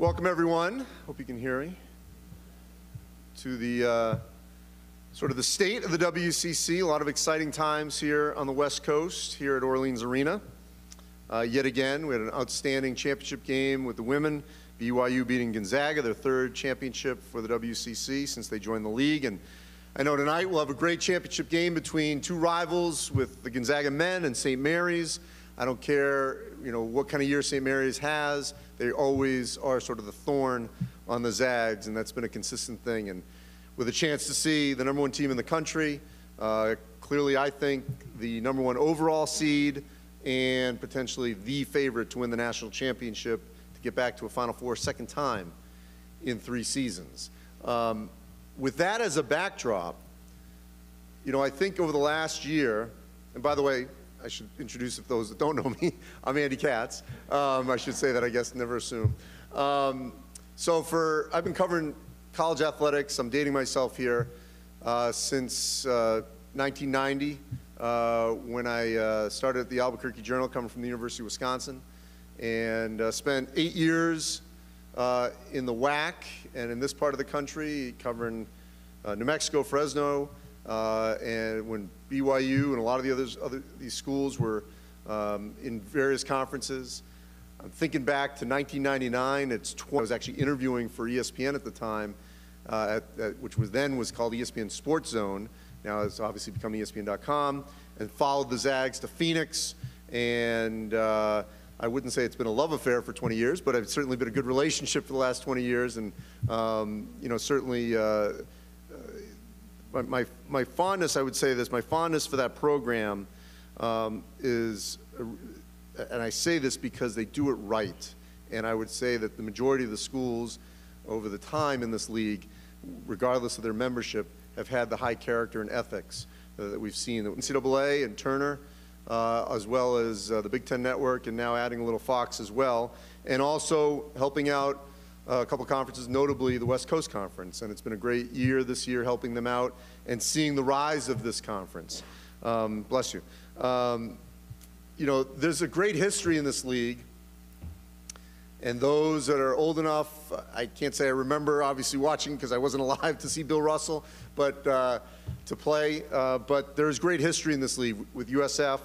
Welcome, everyone. Hope you can hear me. To the sort of the state of the WCC. A lot of exciting times here on the West Coast, here at Orleans Arena. Yet again, we had an outstanding championship game with the women. BYU beating Gonzaga, their third championship for the WCC since they joined the league. And I know tonight we'll have a great championship game between two rivals with the Gonzaga men and St. Mary's. I don't care, what kind of year St. Mary's has. They always are sort of the thorn on the Zags, and that's been a consistent thing. And with a chance to see the #1 team in the country, clearly I think the #1 overall seed and potentially the favorite to win the national championship to get back to a Final Four second time in 3 seasons. With that as a backdrop, I think over the last year, and by the way, I should introduce those that don't know me. I'm Andy Katz. I should say that, I guess, never assume. I've been covering college athletics. I'm dating myself here since 1990 when I started at the Albuquerque Journal, coming from the University of Wisconsin, and spent 8 years in the WAC and in this part of the country, covering New Mexico, Fresno, and when BYU and a lot of these schools were in various conferences. I'm thinking back to 1999. I was actually interviewing for ESPN at the time, which was called ESPN Sports Zone. Now it's obviously become ESPN.com, and followed the Zags to Phoenix. And I wouldn't say it's been a love affair for 20 years, but it's certainly been a good relationship for the last 20 years. And certainly. My fondness, I would say this, my fondness for that program is, and I say this because they do it right, and I would say that the majority of the schools over the time in this league, regardless of their membership, have had the high character and ethics that we've seen. The NCAA and Turner, as well as the Big Ten Network, and now adding a little Fox as well, and also helping out a couple conferences, notably the West Coast Conference, and it's been a great year this year helping them out and seeing the rise of this conference. Bless you. There's a great history in this league, and those that are old enough, I can't say I remember obviously watching because I wasn't alive to see Bill Russell, but to play. But there's great history in this league with USF,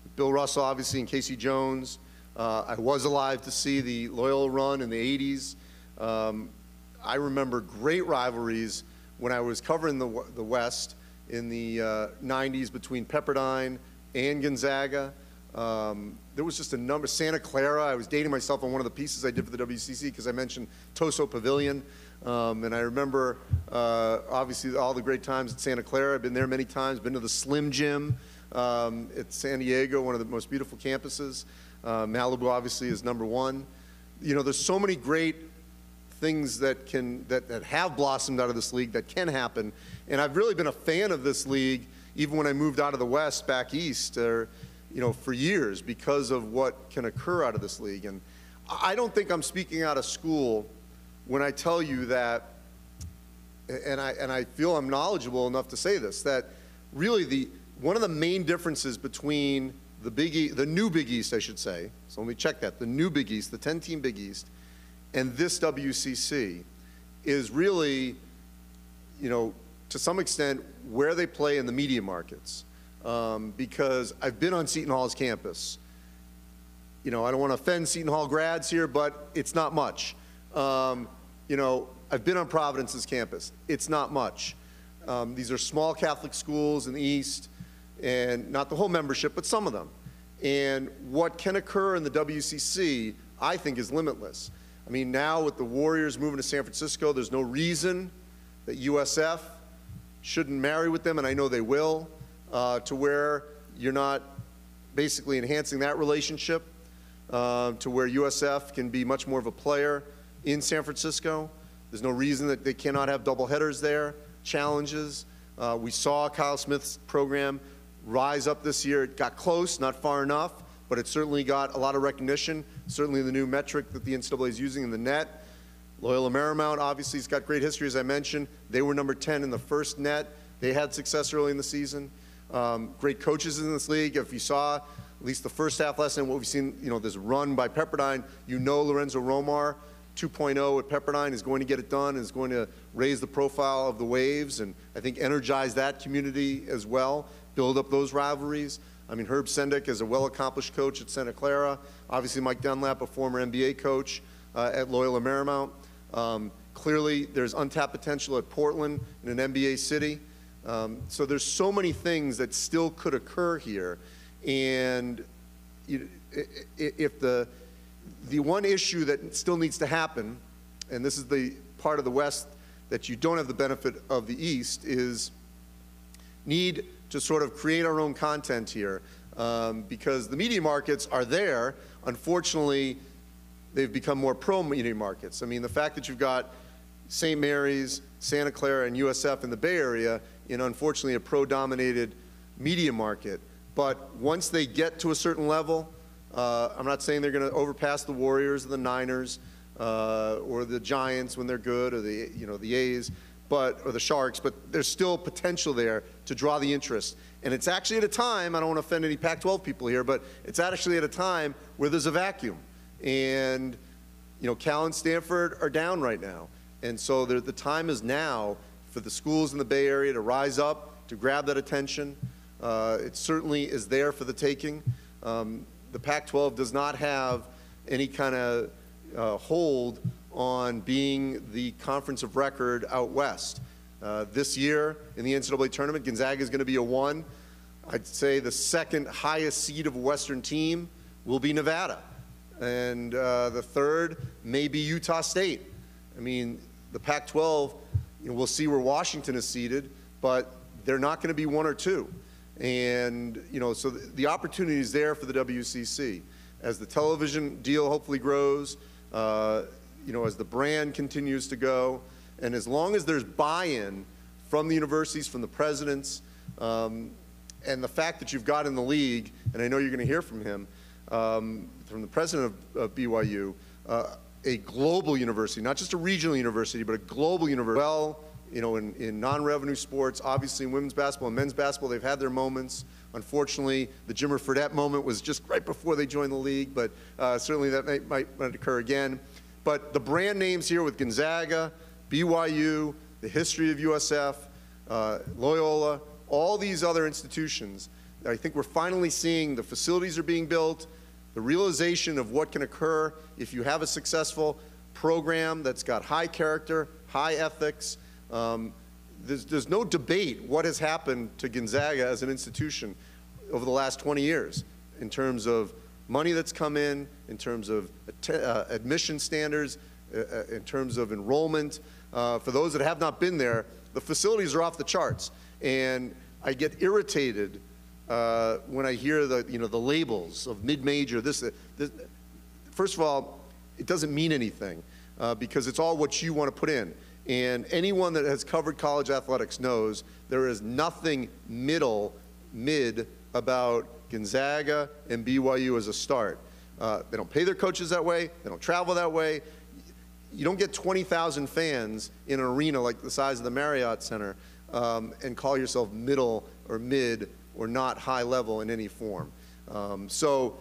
with Bill Russell obviously, and Casey Jones. I was alive to see the Loyola run in the 80s. I remember great rivalries when I was covering the West in the 90s between Pepperdine and Gonzaga. There was just a number. Santa Clara, I was dating myself on one of the pieces I did for the WCC because I mentioned Toso Pavilion. And I remember, obviously, all the great times at Santa Clara. I've been there many times, been to the Slim Gym at San Diego, one of the most beautiful campuses. Malibu obviously is #1. There's so many great things that have blossomed out of this league that can happen, and I've really been a fan of this league even when I moved out of the West back east, for years because of what can occur out of this league. And I don't think I'm speaking out of school when I tell you that, and I feel I'm knowledgeable enough to say this, that really one of the main differences between the new Big East, I should say, so let me check that, the new Big East, the 10-team Big East, and this WCC is really, to some extent, where they play in the media markets. Because I've been on Seton Hall's campus. I don't want to offend Seton Hall grads here, but it's not much. I've been on Providence's campus. It's not much. These are small Catholic schools in the East, and not the whole membership, but some of them. And what can occur in the WCC, I think, is limitless. I mean, now with the Warriors moving to San Francisco, there's no reason that USF shouldn't marry with them, and I know they will, to where you're not basically enhancing that relationship, to where USF can be much more of a player in San Francisco. There's no reason that they cannot have double headers there, challenges. We saw Kyle Smith's program rise up this year. It got close, not far enough, but it certainly got a lot of recognition, certainly the new metric that the NCAA is using in the net. Loyola Marymount obviously has got great history, as I mentioned. They were #10 in the first net. They had success early in the season. Great coaches in this league. If you saw at least the first half last night, what we've seen, this run by Pepperdine, Lorenzo Romar 2.0 at Pepperdine is going to get it done, is going to raise the profile of the Waves, and I think energize that community as well, build up those rivalries. I mean, Herb Sendek is a well-accomplished coach at Santa Clara. Obviously, Mike Dunlap, a former NBA coach at Loyola Marymount. Clearly, there's untapped potential at Portland in an NBA city. So there's so many things that still could occur here. And if the one issue that still needs to happen, and this is the part of the West that you don't have the benefit of the East, is need to sort of create our own content here, because the media markets are there. Unfortunately, they've become more pro-media markets. I mean, the fact that you've got St. Mary's, Santa Clara, and USF in the Bay Area in, unfortunately, a pro-dominated media market. But once they get to a certain level, I'm not saying they're going to overpass the Warriors or the Niners or the Giants when they're good, or the A's, or the Sharks, but there's still potential there to draw the interest. And it's actually at a time, I don't want to offend any Pac-12 people here, but it's actually at a time where there's a vacuum. And Cal and Stanford are down right now. And so the time is now for the schools in the Bay Area to rise up, to grab that attention. It certainly is there for the taking. The Pac-12 does not have any kind of hold on being the conference of record out west. This year in the NCAA tournament, Gonzaga is going to be a 1. I'd say the second highest seed of a Western team will be Nevada. And the third may be Utah State. I mean, the Pac-12, we'll see where Washington is seated, but they're not going to be 1 or 2. And, so the opportunity is there for the WCC. As the television deal hopefully grows, as the brand continues to go, and as long as there's buy-in from the universities, from the presidents, and the fact that you've got in the league, and I know you're going to hear from him, from the president of BYU, a global university, not just a regional university, but a global university. Well, in non-revenue sports, obviously in women's basketball and men's basketball, they've had their moments. Unfortunately, the Jimmer Fredette moment was just right before they joined the league, but certainly that might occur again. But the brand names here with Gonzaga, BYU, the history of USF, Loyola, all these other institutions, I think we're finally seeing the facilities are being built, the realization of what can occur if you have a successful program that's got high character, high ethics. There's no debate what has happened to Gonzaga as an institution over the last 20 years in terms of money that's come in terms of admission standards, in terms of enrollment. For those that have not been there, the facilities are off the charts. And I get irritated when I hear the labels of mid-major, this. First of all, it doesn't mean anything because it's all what you want to put in. And anyone that has covered college athletics knows there is nothing mid about Gonzaga and BYU as a start. They don't pay their coaches that way. They don't travel that way. You don't get 20,000 fans in an arena like the size of the Marriott Center and call yourself middle or mid or not high level in any form. So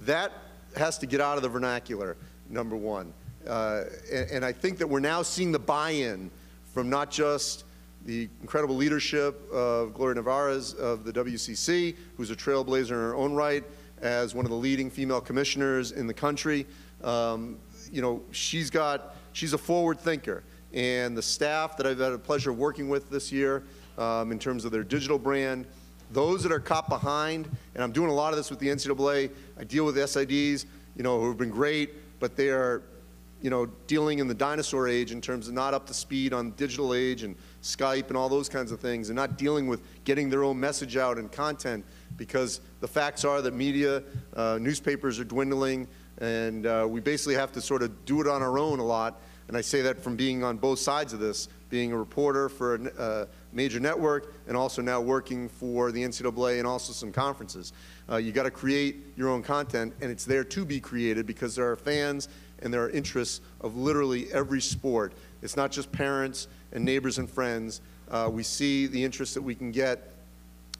that has to get out of the vernacular, number one. And I think that we're now seeing the buy-in from not just the incredible leadership of Gloria Nevarez of the WCC, who's a trailblazer in her own right, as one of the leading female commissioners in the country. She's a forward thinker. And the staff that I've had the pleasure of working with this year in terms of their digital brand, those that are caught behind, and I'm doing a lot of this with the NCAA, I deal with SIDs, who have been great, but they are dealing in the dinosaur age in terms of not up to speed on digital age and Skype and all those kinds of things, and not dealing with getting their own message out and content, because the facts are that media, newspapers are dwindling, and we basically have to sort of do it on our own a lot. And I say that from being on both sides of this, being a reporter for a major network and also now working for the NCAA and also some conferences. You got to create your own content, and it's there to be created because there are fans and there are interests of literally every sport. It's not just parents and neighbors and friends. We see the interest that we can get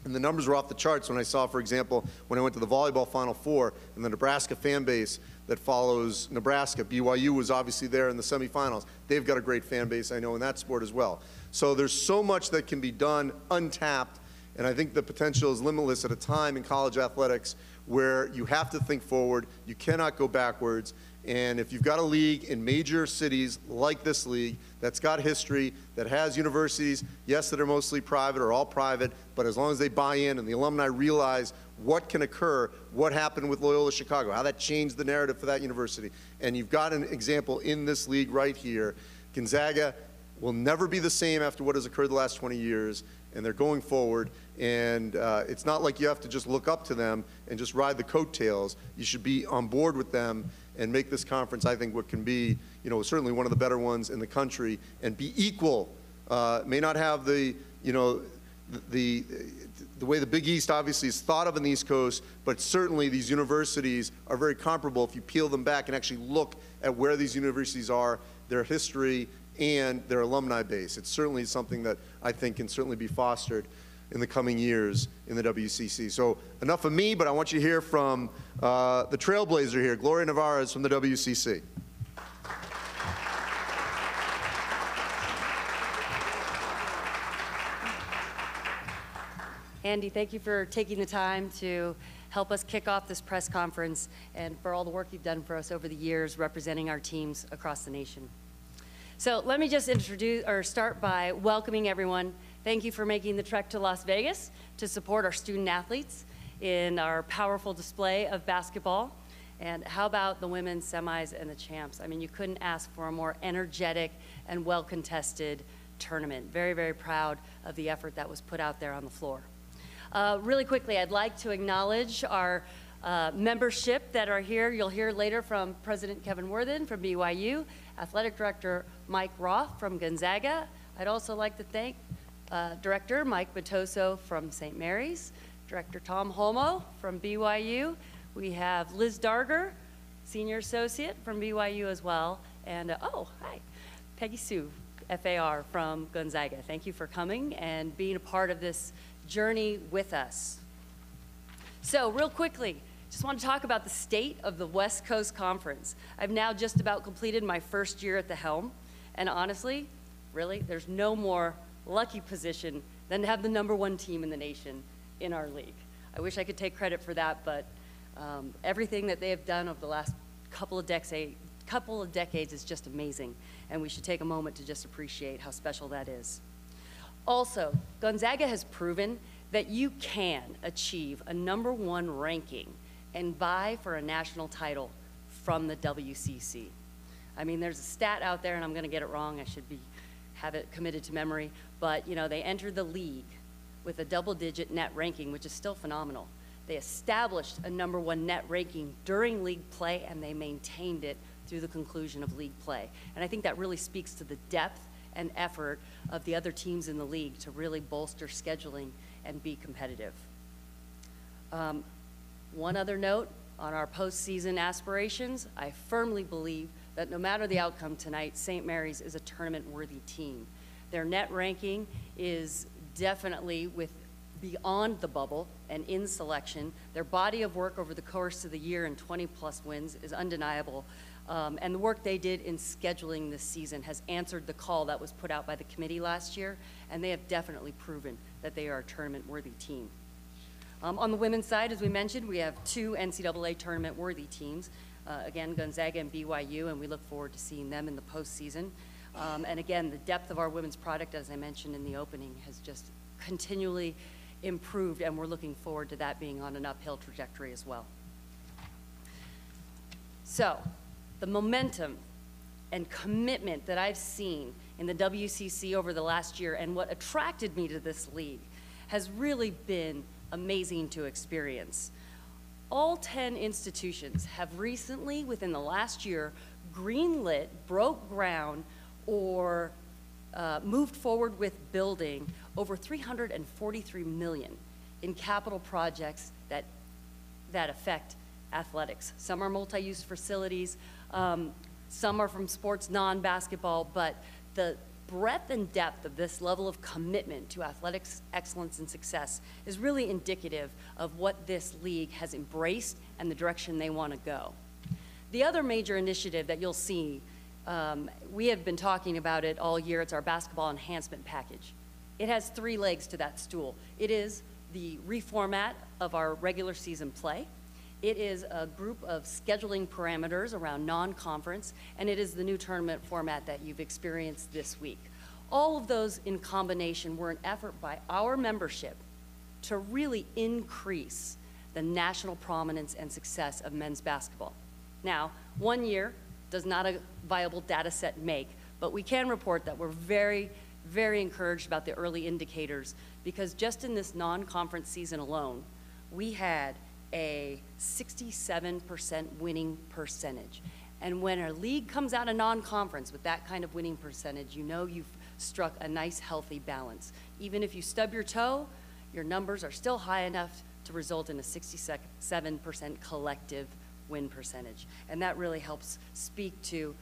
And the numbers were off the charts when I saw, for example, when I went to the volleyball Final Four and the Nebraska fan base that follows Nebraska. BYU was obviously there in the semifinals. They've got a great fan base, I know, in that sport as well. So there's so much that can be done untapped, and I think the potential is limitless at a time in college athletics where you have to think forward, you cannot go backwards. And if you've got a league in major cities like this league that's got history, that has universities, yes, that are mostly private or all private, but as long as they buy in and the alumni realize what can occur, what happened with Loyola Chicago, how that changed the narrative for that university. And you've got an example in this league right here. Gonzaga will never be the same after what has occurred the last 20 years, and they're going forward. And it's not like you have to just look up to them and just ride the coattails. You should be on board with them and make this conference, I think, what can be, you know, certainly one of the better ones in the country, and be equal. May not have the, you know, the way the Big East obviously is thought of in the East Coast, but certainly these universities are very comparable if you peel them back and actually look at where these universities are, their history, and their alumni base. It's certainly something that I think can certainly be fostered in the coming years in the WCC. So enough of me, but I want you to hear from the trailblazer here, Gloria Navarez from the WCC. Andy, thank you for taking the time to help us kick off this press conference and for all the work you've done for us over the years representing our teams across the nation. So let me just start by welcoming everyone. Thank you for making the trek to Las Vegas to support our student athletes in our powerful display of basketball. And how about the women's semis and the champs? I mean, you couldn't ask for a more energetic and well-contested tournament. Very, very proud of the effort that was put out there on the floor. Really quickly, I'd like to acknowledge our membership that are here. You'll hear later from President Kevin Worthen from BYU, Athletic Director Mike Roth from Gonzaga. I'd also like to thank Director Mike Matoso from St. Mary's, Director Tom Holmo from BYU. We have Liz Darger, Senior Associate from BYU as well. And, oh, hi, Peggy Sue, FAR from Gonzaga. Thank you for coming and being a part of this journey with us. So real quickly, just want to talk about the state of the West Coast Conference. I've now just about completed my first year at the helm, and honestly, really, there's no more lucky position than to have the #1 team in the nation in our league. I wish I could take credit for that, but everything that they have done over the last couple of decades is just amazing, and we should take a moment to just appreciate how special that is. Also, Gonzaga has proven that you can achieve a #1 ranking and vie for a national title from the WCC. I mean, there's a stat out there, and I'm going to get it wrong. I should have it committed to memory. But, you know, they entered the league with a double-digit net ranking, which is still phenomenal. They established a #1 net ranking during league play, and they maintained it through the conclusion of league play. And I think that really speaks to the depth and effort of the other teams in the league to really bolster scheduling and be competitive. One other note on our postseason aspirations, I firmly believe that no matter the outcome tonight, St. Mary's is a tournament-worthy team. Their net ranking is definitely beyond the bubble and in selection. Their body of work over the course of the year and 20-plus wins is undeniable. And the work they did in scheduling this season has answered the call that was put out by the committee last year, and they have definitely proven that they are a tournament-worthy team. On the women's side, as we mentioned, we have 2 NCAA tournament-worthy teams. Again, Gonzaga and BYU, and we look forward to seeing them in the postseason. And again, the depth of our women's product, as I mentioned in the opening, has just continually improved, and we're looking forward to that being on an uphill trajectory as well. So, the momentum and commitment that I've seen in the WCC over the last year and what attracted me to this league has really been amazing to experience. All 10 institutions have recently, within the last year, greenlit, broke ground, or moved forward with building over $343 million in capital projects that affect athletics. Some are multi-use facilities, some are from sports non-basketball, but the breadth and depth of this level of commitment to athletics excellence and success is really indicative of what this league has embraced and the direction they want to go. The other major initiative that you'll see, we have been talking about it all year, it's our basketball enhancement package. It has 3 legs to that stool. It is the reformat of our regular season play. It is a group of scheduling parameters around non-conference, and it is the new tournament format that you've experienced this week. All of those in combination were an effort by our membership to really increase the national prominence and success of men's basketball. Now, 1 year does not a viable data set make, but we can report that we're very, very encouraged about the early indicators, because just in this non-conference season alone, we had a 67% winning percentage. And when a league comes out of non-conference with that kind of winning percentage, you know you've struck a nice, healthy balance. Even if you stub your toe, your numbers are still high enough to result in a 67% collective win percentage. And that really helps speak to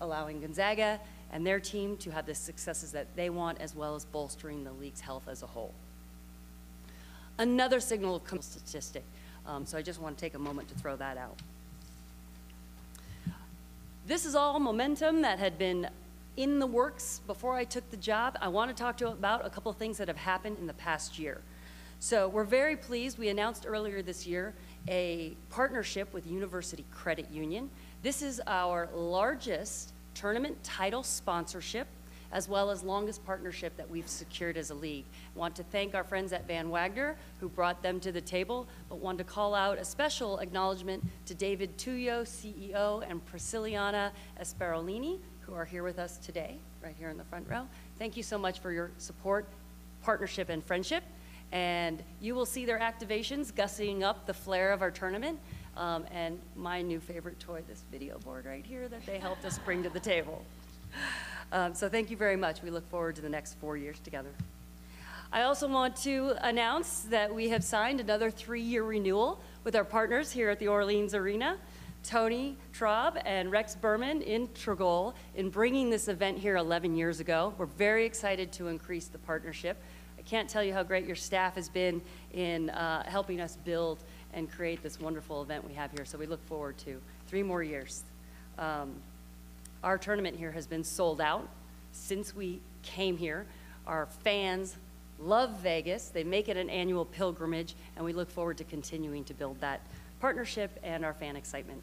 allowing Gonzaga and their team to have the successes that they want, as well as bolstering the league's health as a whole. Another signal of statistic, so I just want to take a moment to throw that out. This is all momentum that had been in the works before I took the job. I want to talk to you about a couple of things that have happened in the past year. So we're very pleased. We announced earlier this year a partnership with University Credit Union. This is our largest tournament title sponsorship, as well as longest partnership that we've secured as a league. I want to thank our friends at Van Wagner who brought them to the table, but want to call out a special acknowledgement to David Tuyo, CEO, and Prisciliana Esperolini, who are here with us today, right here in the front row. Thank you so much for your support, partnership, and friendship. And you will see their activations gussying up the flair of our tournament. And my new favorite toy, this video board right here that they helped us bring to the table. So thank you very much. We look forward to the next 4 years together. I also want to announce that we have signed another 3-year renewal with our partners here at the Orleans Arena, Tony Traub and Rex Berman integral in bringing this event here 11 years ago. We're very excited to increase the partnership. I can't tell you how great your staff has been in helping us build and create this wonderful event we have here. So we look forward to 3 more years. Our tournament here has been sold out since we came here. Our fans love Vegas. They make it an annual pilgrimage, and we look forward to continuing to build that partnership and our fan excitement.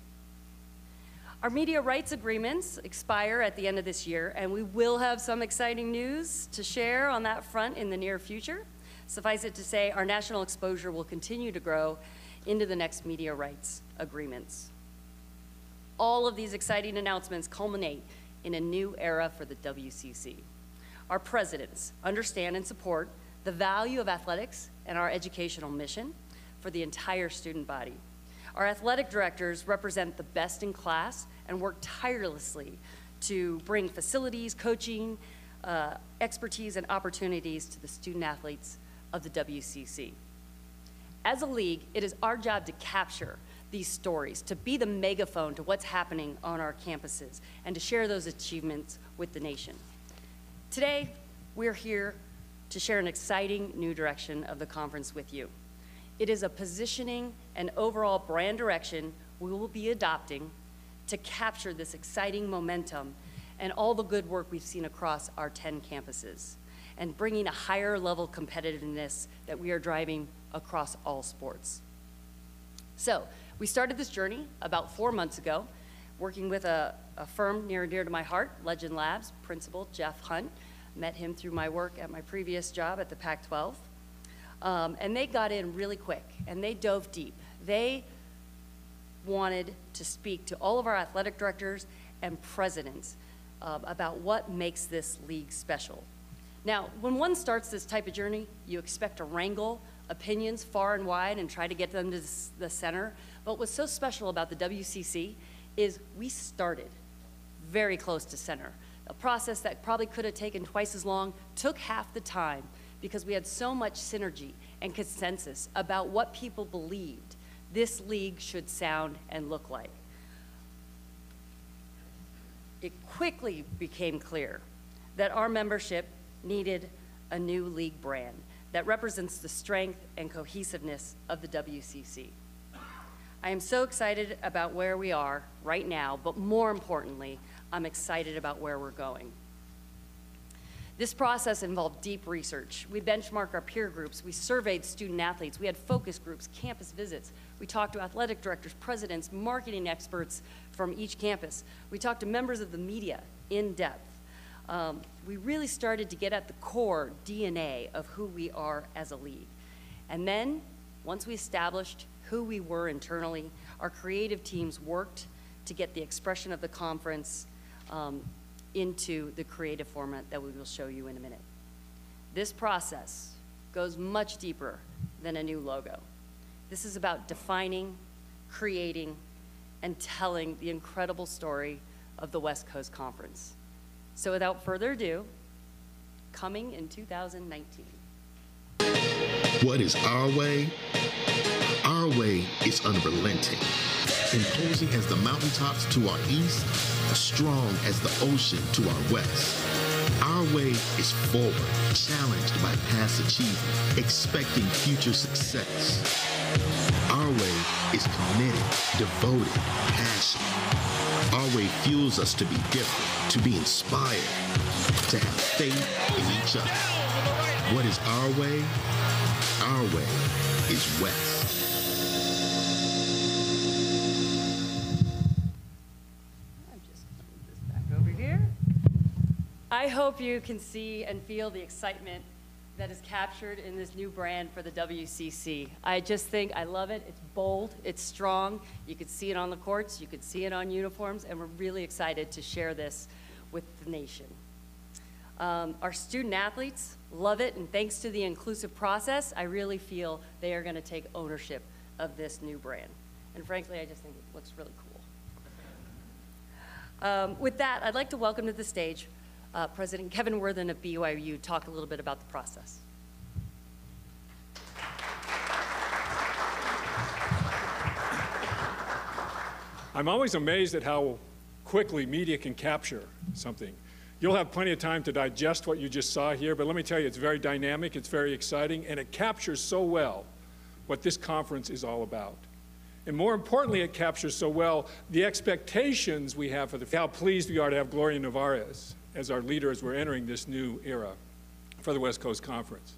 Our media rights agreements expire at the end of this year, and we will have some exciting news to share on that front in the near future. Suffice it to say, our national exposure will continue to grow into the next media rights agreements. All of these exciting announcements culminate in a new era for the WCC. Our presidents understand and support the value of athletics and our educational mission for the entire student body. Our athletic directors represent the best in class and work tirelessly to bring facilities, coaching, expertise, and opportunities to the student athletes of the WCC. As a league, it is our job to capture these stories, to be the megaphone to what's happening on our campuses, and to share those achievements with the nation. Today, we're here to share an exciting new direction of the conference with you. It is a positioning and overall brand direction we will be adopting to capture this exciting momentum and all the good work we've seen across our 10 campuses, and bringing a higher level competitiveness that we are driving across all sports. So, we started this journey about 4 months ago, working with a firm near and dear to my heart, Legend Labs, Principal Jeff Hunt. Met him through my work at my previous job at the Pac-12. And they got in really quick, and they dove deep. They wanted to speak to all of our athletic directors and presidents about what makes this league special. Now, when one starts this type of journey, you expect to wrangle opinions far and wide and try to get them to the center. But what's so special about the WCC is we started very close to center. A process that probably could have taken twice as long took half the time because we had so much synergy and consensus about what people believed this league should sound and look like. It quickly became clear that our membership needed a new league brand that represents the strength and cohesiveness of the WCC. I am so excited about where we are right now, but more importantly, I'm excited about where we're going. This process involved deep research. We benchmarked our peer groups, we surveyed student athletes, we had focus groups, campus visits, we talked to athletic directors, presidents, marketing experts from each campus. We talked to members of the media in depth. We really started to get at the core DNA of who we are as a league. And then, once we established who we were internally, our creative teams worked to get the expression of the conference into the creative format that we will show you in a minute. This process goes much deeper than a new logo. This is about defining, creating, and telling the incredible story of the West Coast Conference. So without further ado, coming in 2019. What is our way? Our way is unrelenting, imposing as the mountaintops to our east, strong as the ocean to our west. Our way is forward, challenged by past achievement, expecting future success. Our way is committed, devoted, passionate. Our way fuels us to be different, to be inspired, to have faith in each other. What is our way? Our way is West. I'm just putting this back over here. I hope you can see and feel the excitement that is captured in this new brand for the WCC. I just think, I love it. It's bold, it's strong. You could see it on the courts, you could see it on uniforms, and we're really excited to share this with the nation. Our student athletes love it, and thanks to the inclusive process, I really feel they are gonna take ownership of this new brand. And frankly, I just think it looks really cool. With that, I'd like to welcome to the stage President Kevin Worthen of BYU to talk a little bit about the process. I'm always amazed at how quickly media can capture something. You'll have plenty of time to digest what you just saw here, but let me tell you, it's very dynamic, it's very exciting, and it captures so well what this conference is all about. And more importantly, it captures so well the expectations we have for how pleased we are to have Gloria Nevarez as our leader as we're entering this new era for the West Coast Conference.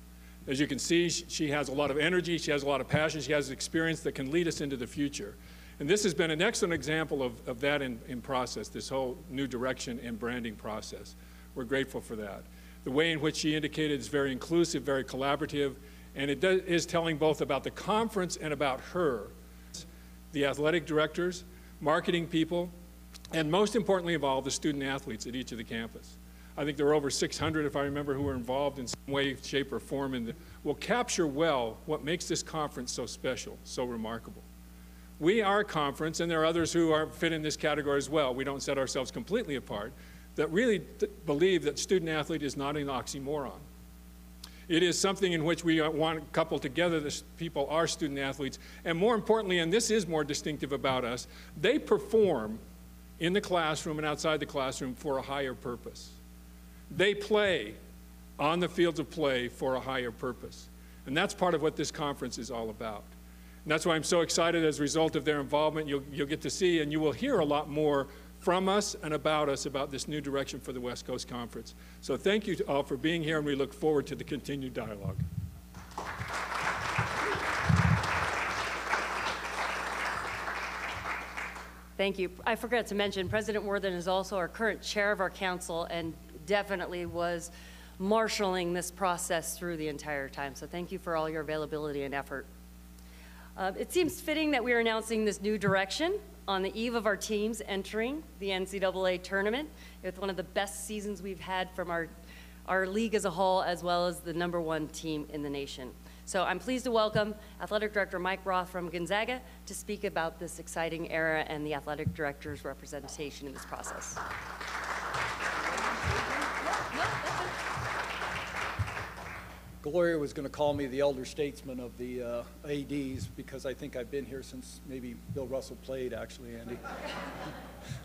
As you can see, she has a lot of energy, she has a lot of passion, she has experience that can lead us into the future. And this has been an excellent example of that in process, this whole new direction and branding process. We're grateful for that. The way in which she indicated is very inclusive, very collaborative, and it is telling both about the conference and about her. The athletic directors, marketing people, and most importantly of all, the student athletes at each of the campus. I think there were over 600, if I remember, who were involved in some way, shape, or form, and will capture well what makes this conference so special, so remarkable. We are a conference, and there are others who fit in this category as well. We don't set ourselves completely apart, that really believe that student athlete is not an oxymoron. It is something in which we want to couple together the people are student athletes, and more importantly, and this is more distinctive about us, they perform in the classroom and outside the classroom for a higher purpose. They play on the fields of play for a higher purpose. And that's part of what this conference is all about. And that's why I'm so excited as a result of their involvement. You'll get to see and you will hear a lot more from us and about us about this new direction for the West Coast Conference. So thank you all for being here, and we look forward to the continued dialogue. Thank you. I forgot to mention, President Worthen is also our current chair of our council and definitely was marshaling this process through the entire time. So thank you for all your availability and effort. It seems fitting that we are announcing this new direction on the eve of our teams entering the NCAA tournament with one of the best seasons we've had from our league as a whole, as well as the #1 team in the nation. So I'm pleased to welcome Athletic Director Mike Roth from Gonzaga to speak about this exciting era and the athletic director's representation in this process. Gloria was going to call me the elder statesman of the ADs because I think I've been here since maybe Bill Russell played, actually, Andy.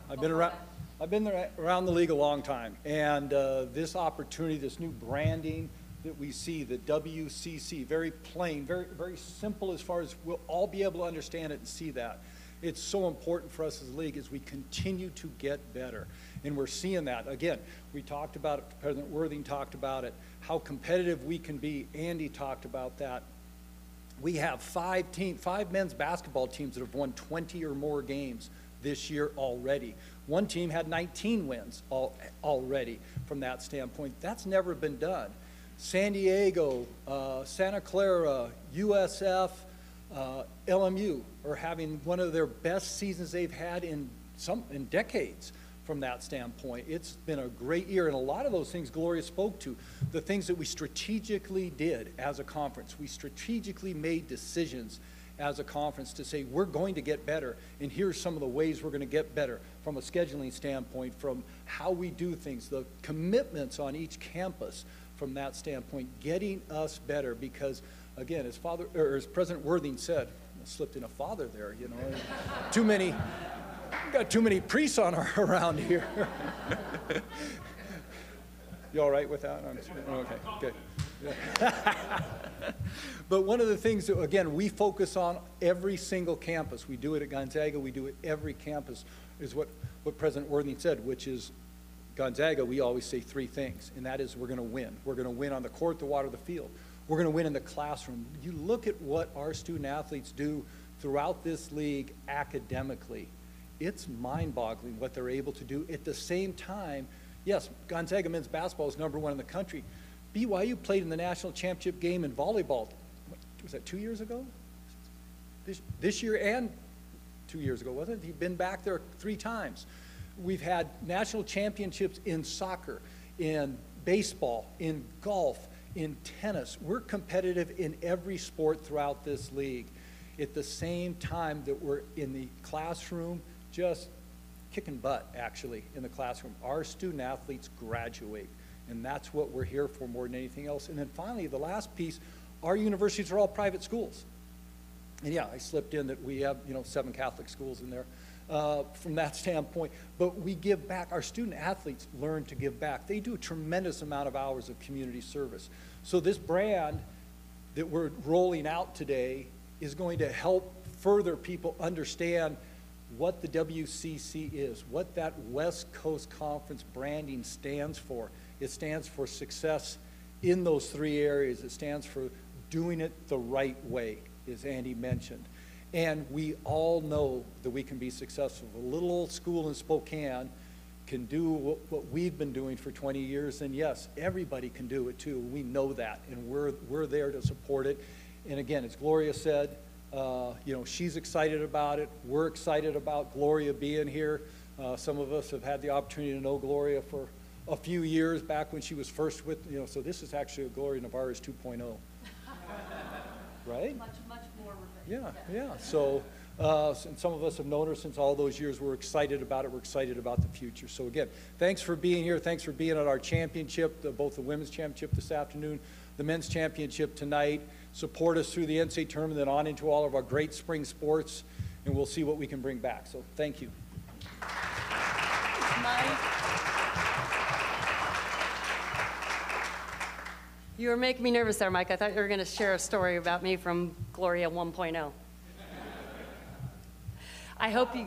I've I've been around the league a long time, and this opportunity, this new branding that we see, the WCC, very plain, very, very simple as far as we'll all be able to understand it and see that. It's so important for us as a league as we continue to get better. And we're seeing that. Again, we talked about it, President Worthing talked about it, how competitive we can be. Andy talked about that. We have five men's basketball teams that have won 20 or more games this year already. One team had 19 wins already from that standpoint. That's never been done. San Diego, Santa Clara, USF, LMU are having one of their best seasons they've had in decades from that standpoint. It's been a great year, and a lot of those things Gloria spoke to, the things that we strategically did as a conference. We strategically made decisions as a conference to say we're going to get better, and here's some of the ways we're going to get better from a scheduling standpoint, from how we do things, the commitments on each campus from that standpoint, getting us better because, again, as President Worthing said, I slipped in a father there, you know, got too many priests around here. You all right with that? Okay, good. Yeah. But one of the things that, again, we focus on every single campus. We do it at Gonzaga, we do it every campus, is what President Worthing said, which is Gonzaga, we always say three things, and that is we're going to win. We're going to win on the court, the water, the field. We're going to win in the classroom. You look at what our student athletes do throughout this league academically. It's mind-boggling what they're able to do. At the same time, yes, Gonzaga men's basketball is #1 in the country. BYU played in the national championship game in volleyball, was that 2 years ago? This year and 2 years ago, wasn't it? He'd been back there 3 times. We've had national championships in soccer, in baseball, in golf, in tennis. We're competitive in every sport throughout this league. At the same time that we're in the classroom, just kicking butt, actually, in the classroom. Our student athletes graduate, and that's what we're here for more than anything else. And then finally, the last piece, our universities are all private schools. And yeah, I slipped in that we have, 7 Catholic schools in there from that standpoint. But we give back. Our student athletes learn to give back. They do a tremendous amount of hours of community service. So this brand that we're rolling out today is going to help further people understand what the WCC is, what that West Coast Conference branding stands for. It stands for success in those 3 areas. It stands for doing it the right way, as Andy mentioned. And we all know that we can be successful. A little old school in Spokane can do what we've been doing for 20 years, and yes, everybody can do it too. We know that, and we're there to support it. And again, as Gloria said, she's excited about it. We're excited about Gloria being here. Some of us have had the opportunity to know Gloria for a few years back when she was first with, so this is actually a Gloria Navarez 2.0. Right? Much more. Yeah. So, and some of us have known her since all those years. We're excited about it. We're excited about the future. So again, thanks for being here. Thanks for being at our championship, both the women's championship this afternoon, the men's championship tonight. Support us through the NCAA tournament and on into all of our great spring sports, and we'll see what we can bring back. So thank you. You were making me nervous there, Mike. I thought you were going to share a story about me from Gloria 1.0. I hope you...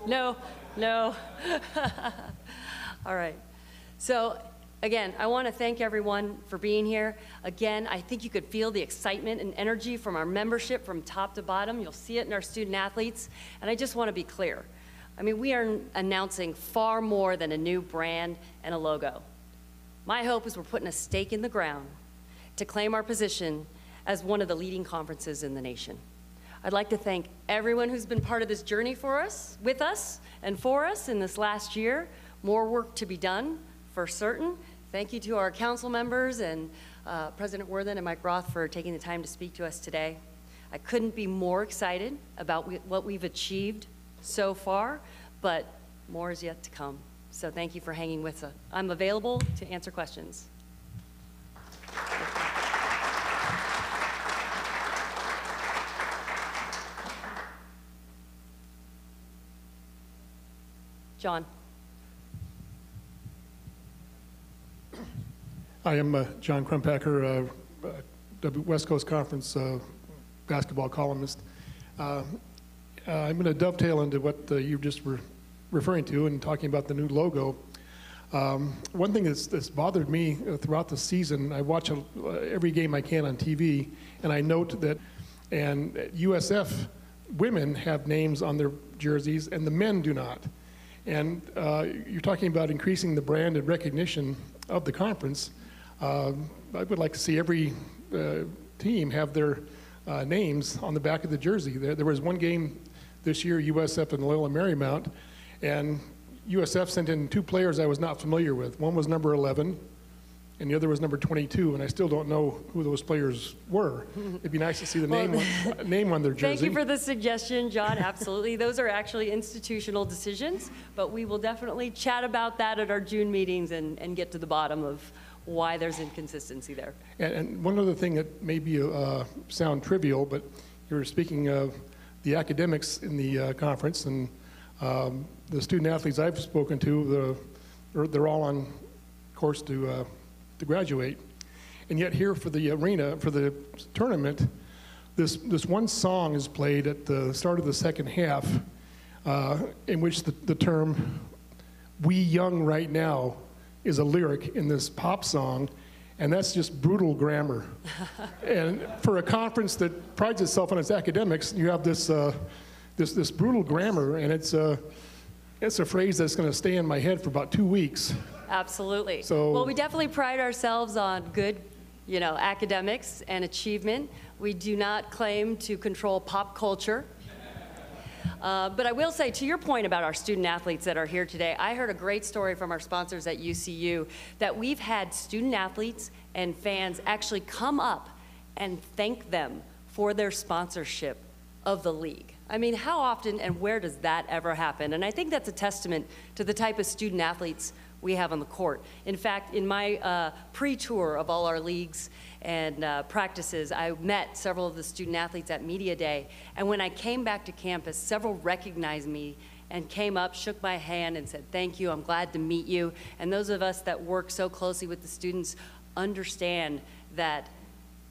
No. All right. So, again, I want to thank everyone for being here. Again, I think you could feel the excitement and energy from our membership from top to bottom. You'll see it in our student athletes. And I just want to be clear. I mean, we are announcing far more than a new brand and a logo. My hope is we're putting a stake in the ground to claim our position as one of the leading conferences in the nation. I'd like to thank everyone who's been part of this journey with us, and for us in this last year. More work to be done, for certain. Thank you to our council members and President Worthing and Mike Roth for taking the time to speak to us today. I couldn't be more excited about what we've achieved so far, but more is yet to come. So thank you for hanging with us. I'm available to answer questions. John. I am John Crumpacker, West Coast Conference basketball columnist. I'm going to dovetail into what you just were referring to and talking about the new logo. One thing that's bothered me throughout the season, I watch every game I can on TV, and I note that USF women have names on their jerseys, and the men do not. And you're talking about increasing the brand and recognition of the conference. I would like to see every team have their names on the back of the jersey. There was one game this year, USF and Loyola Marymount, and USF sent in 2 players I was not familiar with. One was number 11, and the other was number 22, and I still don't know who those players were. It'd be nice to see the name on their jersey. Thank you for the suggestion, John. Absolutely. Those are actually institutional decisions, but we will definitely chat about that at our June meetings and get to the bottom of why there's inconsistency there. And one other thing that may be sound trivial, but you were speaking of the academics in the conference, and the student athletes I've spoken to, they're all on course to graduate. And yet here for the arena, for the tournament, this one song is played at the start of the second half, in which the term "we young right now" is a lyric in this pop song, and that's just brutal grammar. And for a conference that prides itself on its academics, you have this this brutal grammar, and it's a phrase that's going to stay in my head for about 2 weeks. Absolutely. So, well, we definitely pride ourselves on good, academics and achievement. We do not claim to control pop culture. But I will say, to your point about our student athletes that are here today, I heard a great story from our sponsors at UCU that we've had student athletes and fans actually come up and thank them for their sponsorship of the league. I mean, how often and where does that ever happen? And I think that's a testament to the type of student athletes we have on the court. In fact, in my pre-tour of all our leagues and practices, I met several of the student athletes at Media Day, and when I came back to campus, several recognized me and came up, shook my hand, and said, "Thank you, I'm glad to meet you." And those of us that work so closely with the students understand that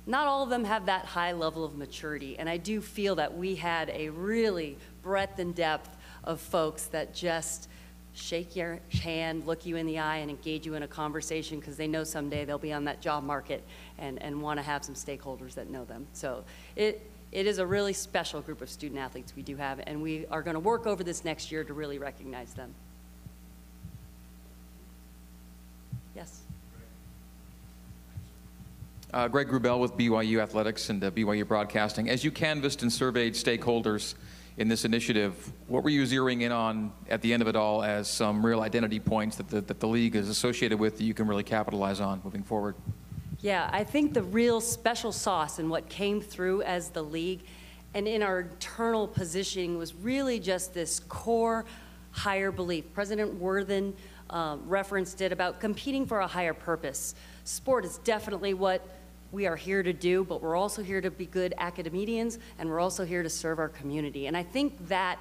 not all of them have that high level of maturity, and I do feel that we had a really breadth and depth of folks that just shake your hand, look you in the eye, and engage you in a conversation because they know someday they'll be on that job market and want to have some stakeholders that know them. So it is a really special group of student athletes we do have, and we are going to work over this next year to really recognize them. Yes? Greg Grubel with BYU Athletics and BYU Broadcasting. As you canvassed and surveyed stakeholders in this initiative, what were you zeroing in on at the end of it all as some real identity points that the league is associated with that you can really capitalize on moving forward? Yeah, I think the real special sauce in what came through as the league and in our internal positioning was really just this core higher belief. President Worthen referenced it about competing for a higher purpose. Sport is definitely what we are here to do, but we're also here to be good academicians, and we're also here to serve our community. And I think that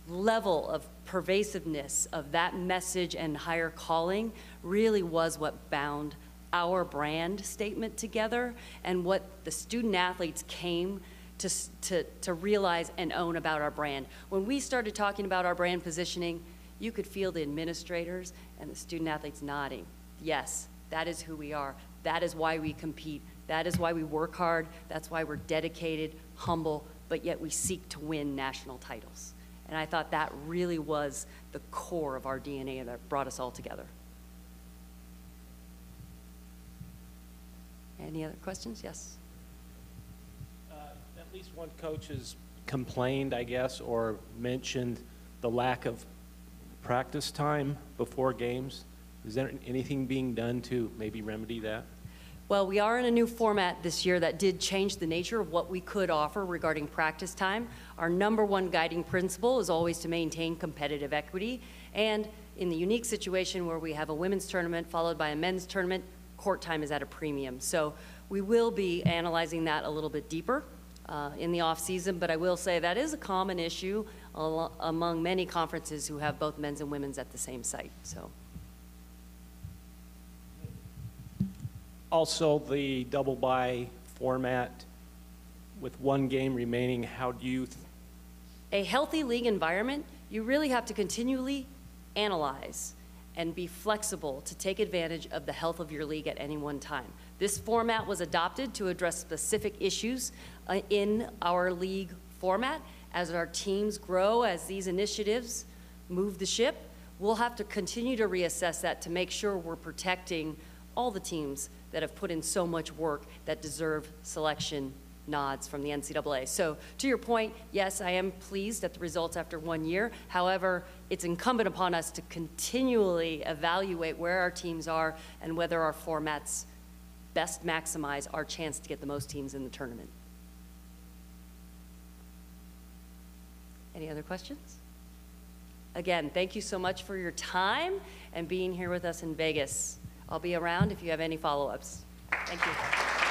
level of pervasiveness of that message and higher calling really was what bound our brand statement together and what the student athletes came to realize and own about our brand. When we started talking about our brand positioning, you could feel the administrators and the student athletes nodding. Yes, that is who we are. That is why we compete. That is why we work hard. That's why we're dedicated, humble, but yet we seek to win national titles. And I thought that really was the core of our DNA that brought us all together. Any other questions? Yes. At least one coach has complained, I guess, or mentioned the lack of practice time before games. Is there anything being done to maybe remedy that? Well, we are in a new format this year that did change the nature of what we could offer regarding practice time. Our #1 guiding principle is always to maintain competitive equity. And in the unique situation where we have a women's tournament followed by a men's tournament, court time is at a premium. So we will be analyzing that a little bit deeper in the off season, but I will say that is a common issue among many conferences who have both men's and women's at the same site. So. Also, the double bye format with one game remaining, how do you? A healthy league environment, you really have to continually analyze and be flexible to take advantage of the health of your league at any one time. This format was adopted to address specific issues in our league format. As our teams grow, as these initiatives move the ship, we'll have to continue to reassess that to make sure we're protecting all the teams that have put in so much work that deserve selection nods from the NCAA. So to your point, yes, I am pleased at the results after 1 year. However, it's incumbent upon us to continually evaluate where our teams are and whether our formats best maximize our chance to get the most teams in the tournament. Any other questions? Again, thank you so much for your time and being here with us in Vegas. I'll be around if you have any follow-ups. Thank you.